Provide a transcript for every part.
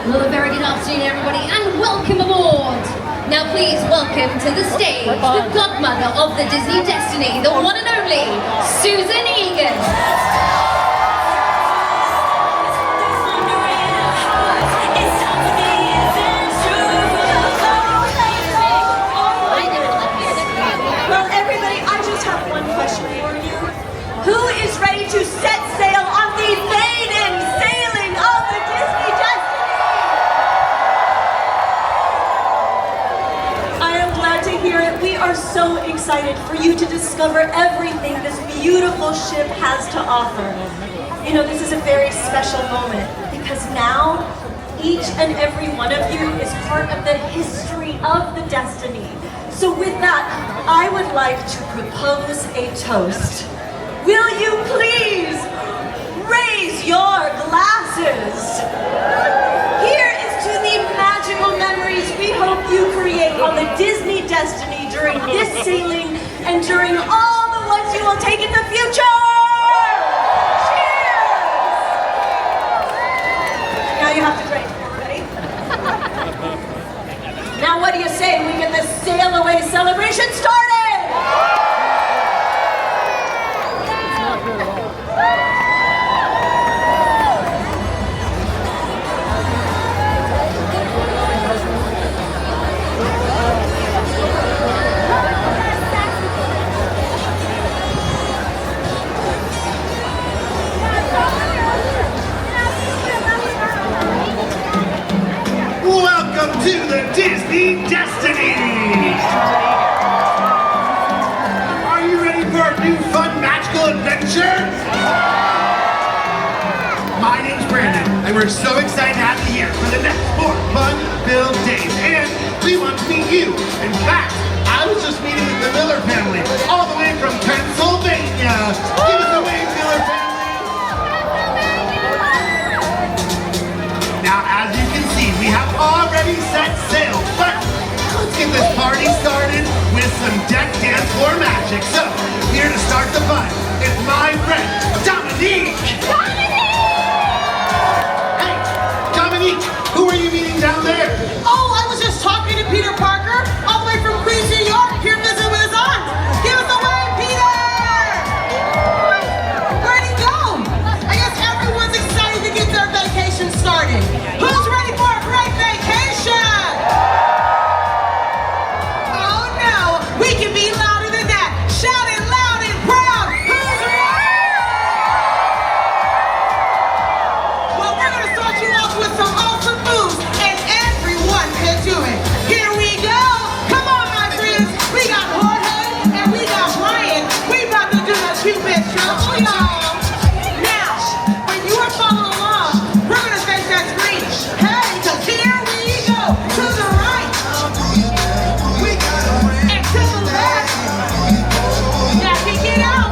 Well, a very good afternoon, everybody, and welcome aboard. Now, please welcome to the stage the godmother of the Disney Destiny, the one and only Susan Egan. Who is ready to set sail on the maiden sailing of the Disney Destiny? I am glad to hear it. We are so excited for you to discover everything this beautiful ship has to offer. You know, this is a very special moment because now each and every one of you is part of the history of the Destiny. So with that, I would like to propose a toast. Will you please raise your glasses? Here is to the magical memories we hope you create on the Disney Destiny during this sailing and during all the ones you will take in the future! Cheers! Now you have to drink. Ready? Now what do you say we get the sail away celebration started? Welcome to the Disney Destiny! Are you ready for a new fun magical adventure? My name's Brandon, and we're so excited to have you here for the next 4 fun-filled days, and we want to meet you. In fact, I was just meeting with the Miller family, all the way from Pennsylvania. Give us a wave, Miller family! Now, as you can see, we have already set sail, but let's get this party started with some deck dance floor magic. So, here to start the fun, it's my friend, Dominique! Hey, Dominique, who are you meeting down there? Oh, I was just talking to Peter Parker, all the way from Queens, New York, here visiting with his aunt. Give us a wave, Peter! Where'd he go? I guess everyone's excited to get their vacation started. Who's ready for a great vacation? Oh no, we can be louder than that. Shout it loud and proud. Who's ready? Well, we're going to start you off with some awesome moves, and everyone can do it. Here we go. Come on, my friends. We got Jorge and we got Ryan. We about to do the Cupid shuffle, y'all. Now, when you are following along, we're going to face that screen. Hey, because here we go. To the right. And to the left. Now kick it out.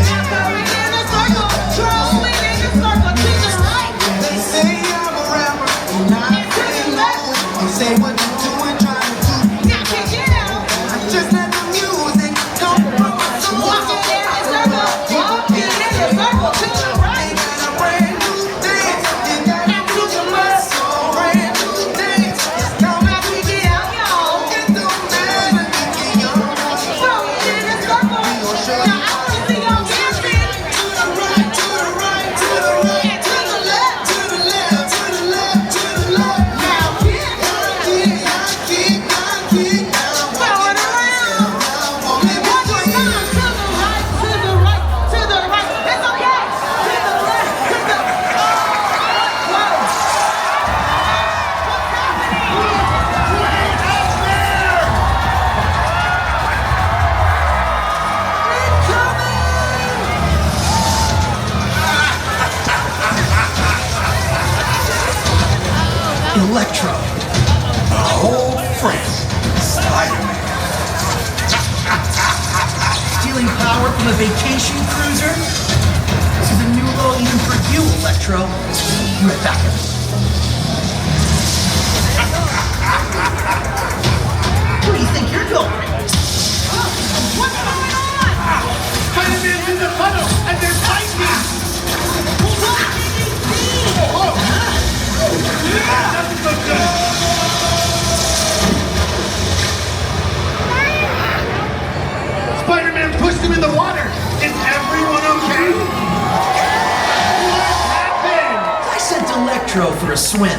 Now going in a circle. Trolling in a circle. To the right. They say I'm a rapper, And to the left. they say what you doing, trying to do. Now kick it out. Just let the music come from my soul. Walking in a circle. Walking in a circle. To the right. They got a brand new dance, you got And to the left. a brand new dance. It's coming Now kick it out, y'all. it don't matter if you're young or old. Rolling in a circle. Now I want to see y'all dancing. To the right, to the right, to the right, And to the left. to the left, to the left, to the left. Now kick. Kick, now Throw it around. One more time. To the right, to the right, to the right. It's okay. To the left, to the... Whoa. What's happening? Electro, a whole friend, Spider-Man. Stealing power from a vacation cruiser? This is a new role even for you, Electro. You right back. Who do you think you're going? What's going on? Spider-Man's in the puddle, and there's lightning! What? Electro for a swim.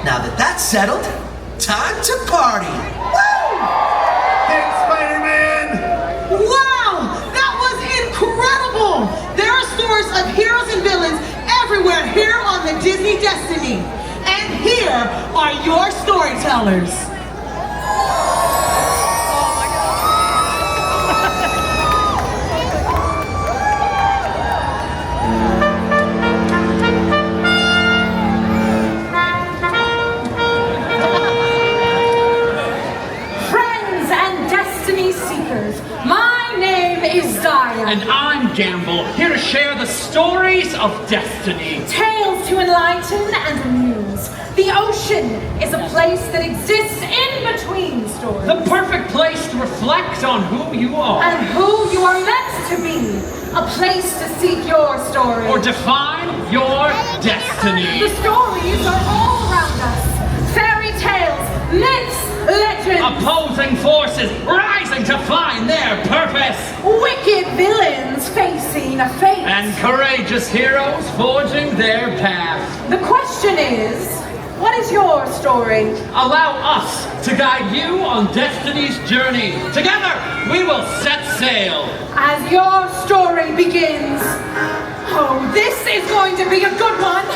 Now that that's settled, time to party. Woo! Thanks, Spider-Man! Wow, that was incredible! There are stories of heroes and villains everywhere here on the Disney Destiny. And here are your storytellers. Friends and Destiny Seekers, my name is Zaya. And I'm Gamble, here to share the stories of destiny. Tales to enlighten and amuse. The ocean is a place that exists in between stories. The perfect place to reflect on who you are. And who you are meant to be. A place to seek your story. Or define your destiny. The stories are all around us. Fairy tales, myths, legends. Opposing forces rising to find their purpose. Wicked villains facing a fate. And courageous heroes forging their path. The question is, what is your story? Allow us to guide you on destiny's journey. Together, we will set sail. As your story begins. Oh, this is going to be a good one.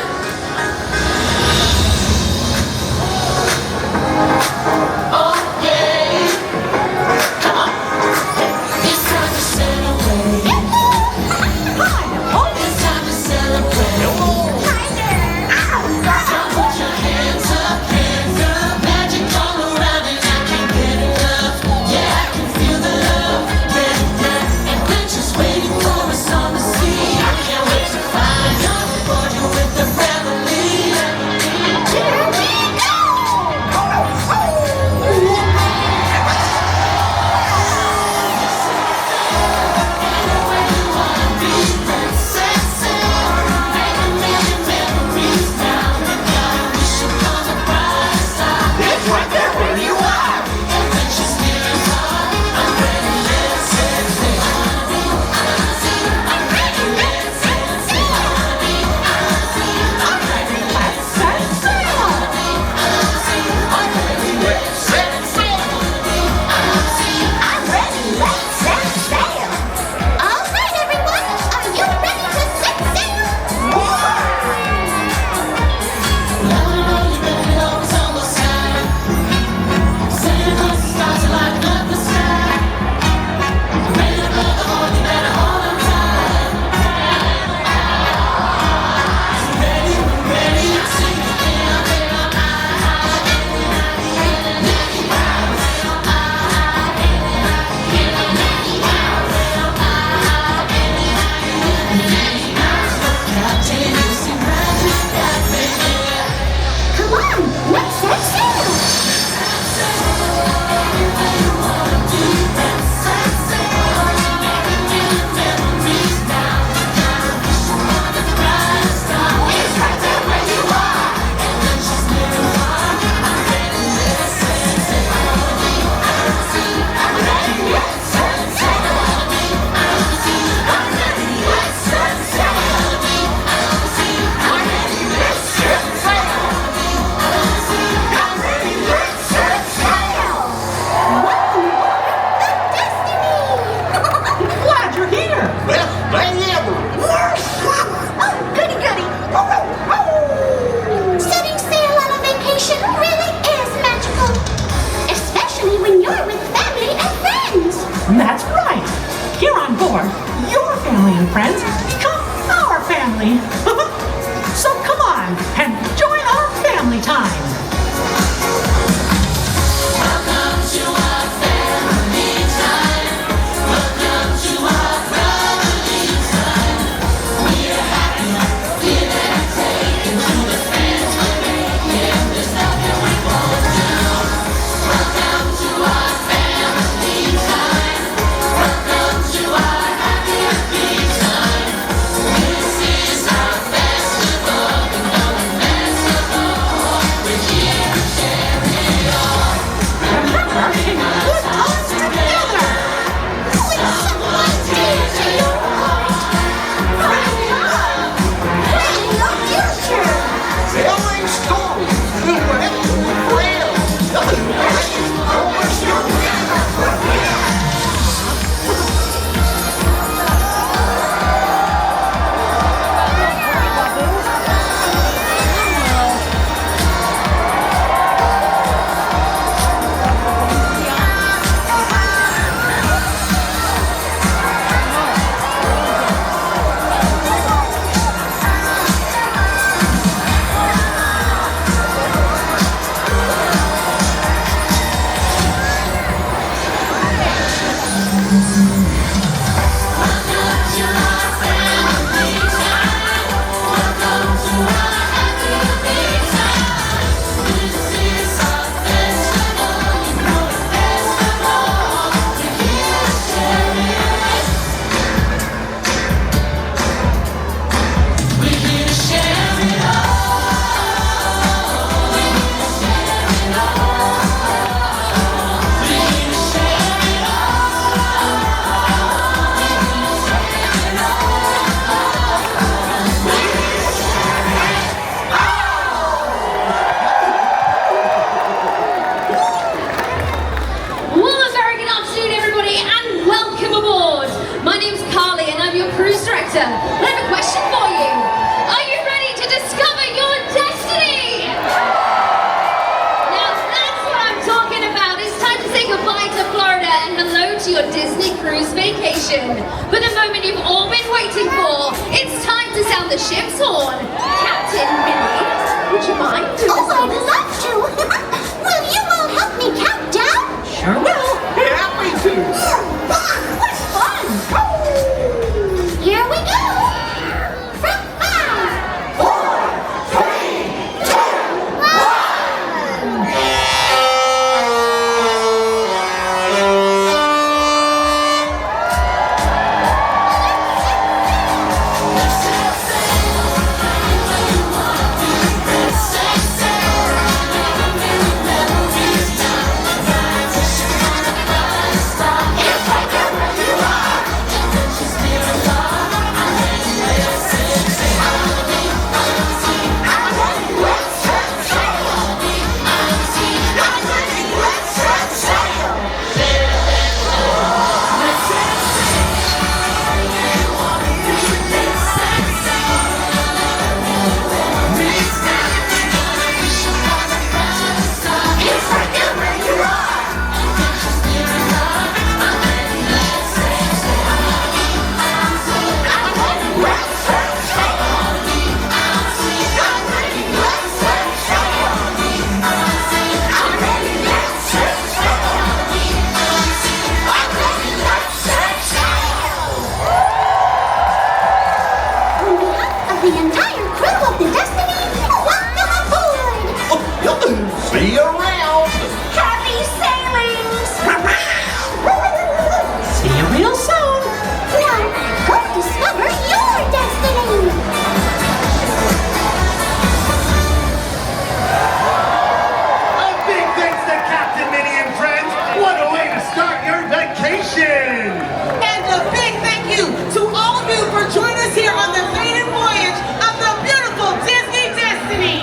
That's right. Here on board, your family and friends become our family. So come on and join our family time. Welcome to our family time. Welcome to our brotherly time. We're happy, giving and taking to the friends we're making. There's nothing we won't do. Welcome to our family time. Welcome to our happiest time. This is our next horn. Captain Minnie, would you mind doing Oh, this? I'd love to. Will you all help me count down? Sure will. Happy to. What fun! Here we go. From 5, 4, 3, 2, 1. The entire crew of the Destiny, welcome aboard! See you around. Happy sailings! See you real soon. Now, go discover your destiny! A big thanks to Captain Minnie and friends. What a way to start your vacation! And a big thank you to all of you for joining us here on the Maiden Voyage of the beautiful Disney Destiny.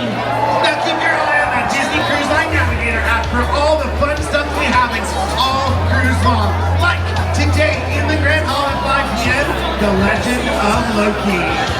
Now keep your eye on that Disney Cruise Line Navigator app for all the fun stuff we have all cruise long. Like today in the Grand Hall at 5 p.m., The Legend of Loki.